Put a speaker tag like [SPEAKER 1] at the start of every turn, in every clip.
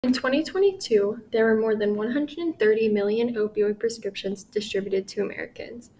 [SPEAKER 1] In 2022, there were more than 130 million opioid prescriptions distributed to Americans.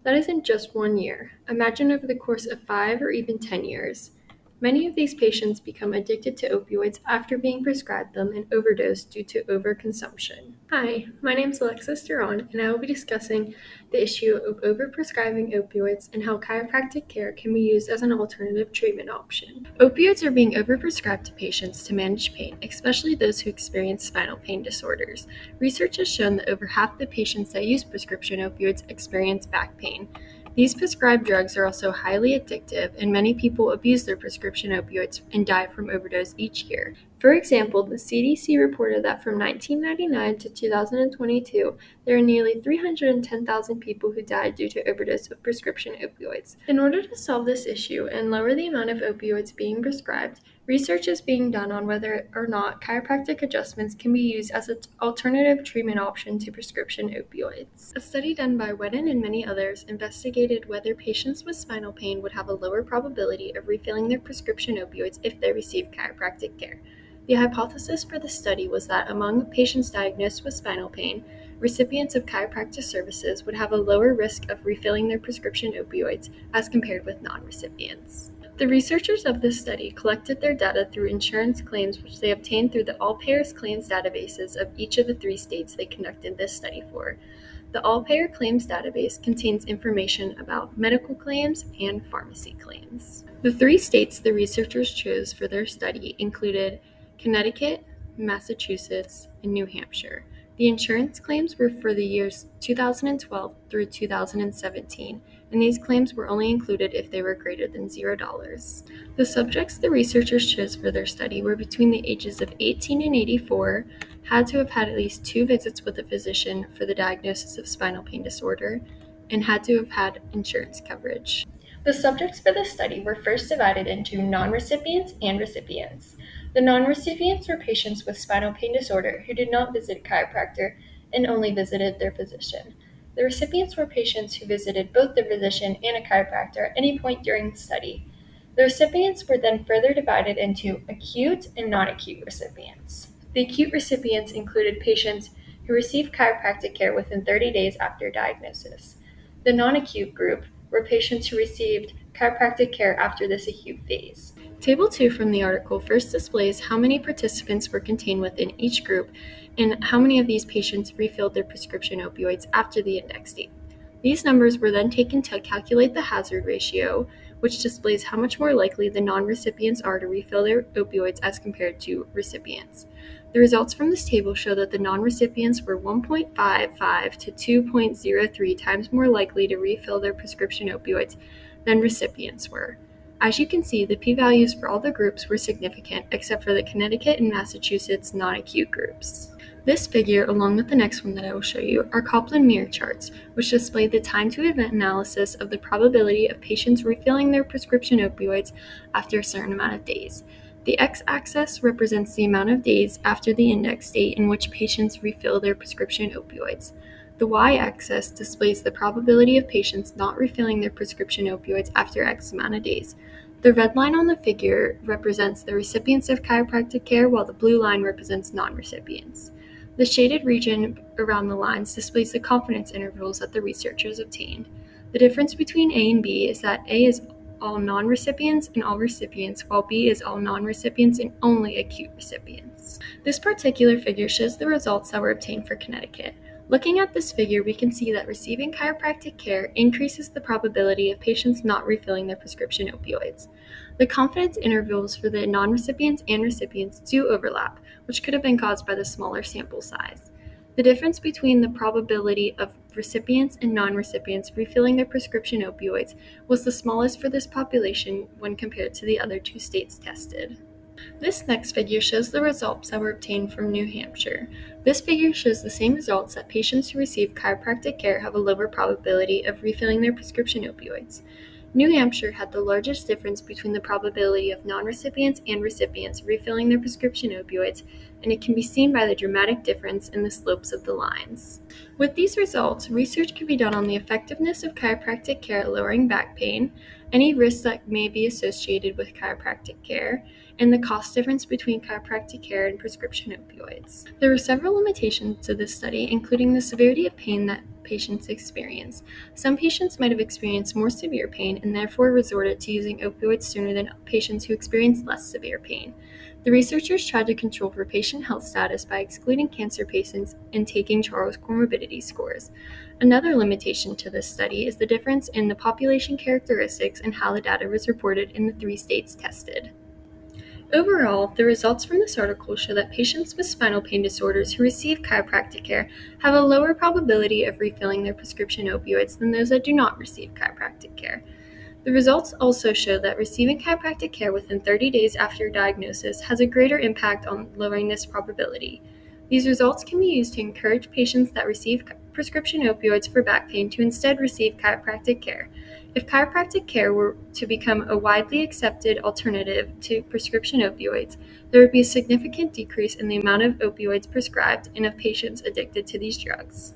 [SPEAKER 1] That isn't just 1 year. Imagine over the course of 5 or even 10 years. Many of these patients become addicted to opioids after being prescribed them and overdose due to overconsumption. Hi, my name is Alexis Duran, and I will be discussing the issue of overprescribing opioids and how chiropractic care can be used as an alternative treatment option. Opioids are being overprescribed to patients to manage pain, especially those who experience spinal pain disorders. Research has shown that over half the patients that use prescription opioids experience back pain. These prescribed drugs are also highly addictive, and many people abuse their prescription opioids and die from overdose each year. For example, the CDC reported that from 1999 to 2022, there are nearly 310,000 people who died due to overdose of prescription opioids. In order to solve this issue and lower the amount of opioids being prescribed, research is being done on whether or not chiropractic adjustments can be used as an alternative treatment option to prescription opioids. A study done by Wedden and many others investigated whether patients with spinal pain would have a lower probability of refilling their prescription opioids if they received chiropractic care. The hypothesis for the study was that among patients diagnosed with spinal pain, recipients of chiropractic services would have a lower risk of refilling their prescription opioids as compared with non-recipients. The researchers of this study collected their data through insurance claims, which they obtained through the All-Payers Claims databases of each of the 3 states they conducted this study for. The All-Payer Claims database contains information about medical claims and pharmacy claims. The 3 states the researchers chose for their study included Connecticut, Massachusetts, and New Hampshire. The insurance claims were for the years 2012 through 2017, and these claims were only included if they were greater than $0. The subjects the researchers chose for their study were between the ages of 18 and 84, had to have had at least 2 visits with a physician for the diagnosis of spinal pain disorder, and had to have had insurance coverage. The subjects for this study were first divided into non-recipients and recipients. The non-recipients were patients with spinal pain disorder who did not visit a chiropractor and only visited their physician. The recipients were patients who visited both the physician and a chiropractor at any point during the study. The recipients were then further divided into acute and non-acute recipients. The acute recipients included patients who received chiropractic care within 30 days after diagnosis. The non-acute group were patients who received chiropractic care after this acute phase. Table 2 from the article first displays how many participants were contained within each group and how many of these patients refilled their prescription opioids after the index date. These numbers were then taken to calculate the hazard ratio, which displays how much more likely the non-recipients are to refill their opioids as compared to recipients. The results from this table show that the non-recipients were 1.55 to 2.03 times more likely to refill their prescription opioids than recipients were. As you can see, the p-values for all the groups were significant, except for the Connecticut and Massachusetts non-acute groups. This figure, along with the next one that I will show you, are Kaplan-Meier charts, which display the time-to-event analysis of the probability of patients refilling their prescription opioids after a certain amount of days. The x-axis represents the amount of days after the index date in which patients refill their prescription opioids. The y-axis displays the probability of patients not refilling their prescription opioids after X amount of days. The red line on the figure represents the recipients of chiropractic care, while the blue line represents non-recipients. The shaded region around the lines displays the confidence intervals that the researchers obtained. The difference between A and B is that A is all non-recipients and all recipients, while B is all non-recipients and only acute recipients. This particular figure shows the results that were obtained for Connecticut. Looking at this figure, we can see that receiving chiropractic care increases the probability of patients not refilling their prescription opioids. The confidence intervals for the non-recipients and recipients do overlap, which could have been caused by the smaller sample size. The difference between the probability of recipients and non-recipients refilling their prescription opioids was the smallest for this population when compared to the other 2 states tested. This next figure shows the results that were obtained from New Hampshire. This figure shows the same results, that patients who receive chiropractic care have a lower probability of refilling their prescription opioids. New Hampshire had the largest difference between the probability of non-recipients and recipients refilling their prescription opioids, and it can be seen by the dramatic difference in the slopes of the lines. With these results, research can be done on the effectiveness of chiropractic care at lowering back pain, any risks that may be associated with chiropractic care, and the cost difference between chiropractic care and prescription opioids. There were several limitations to this study, including the severity of pain that patients experience. Some patients might have experienced more severe pain and therefore resorted to using opioids sooner than patients who experienced less severe pain. The researchers tried to control for patient health status by excluding cancer patients and taking Charles comorbidity scores. Another limitation to this study is the difference in the population characteristics and how the data was reported in the 3 states tested. Overall, the results from this article show that patients with spinal pain disorders who receive chiropractic care have a lower probability of refilling their prescription opioids than those that do not receive chiropractic care. The results also show that receiving chiropractic care within 30 days after diagnosis has a greater impact on lowering this probability. These results can be used to encourage patients that receive prescription opioids for back pain to instead receive chiropractic care. If chiropractic care were to become a widely accepted alternative to prescription opioids, there would be a significant decrease in the amount of opioids prescribed and of patients addicted to these drugs.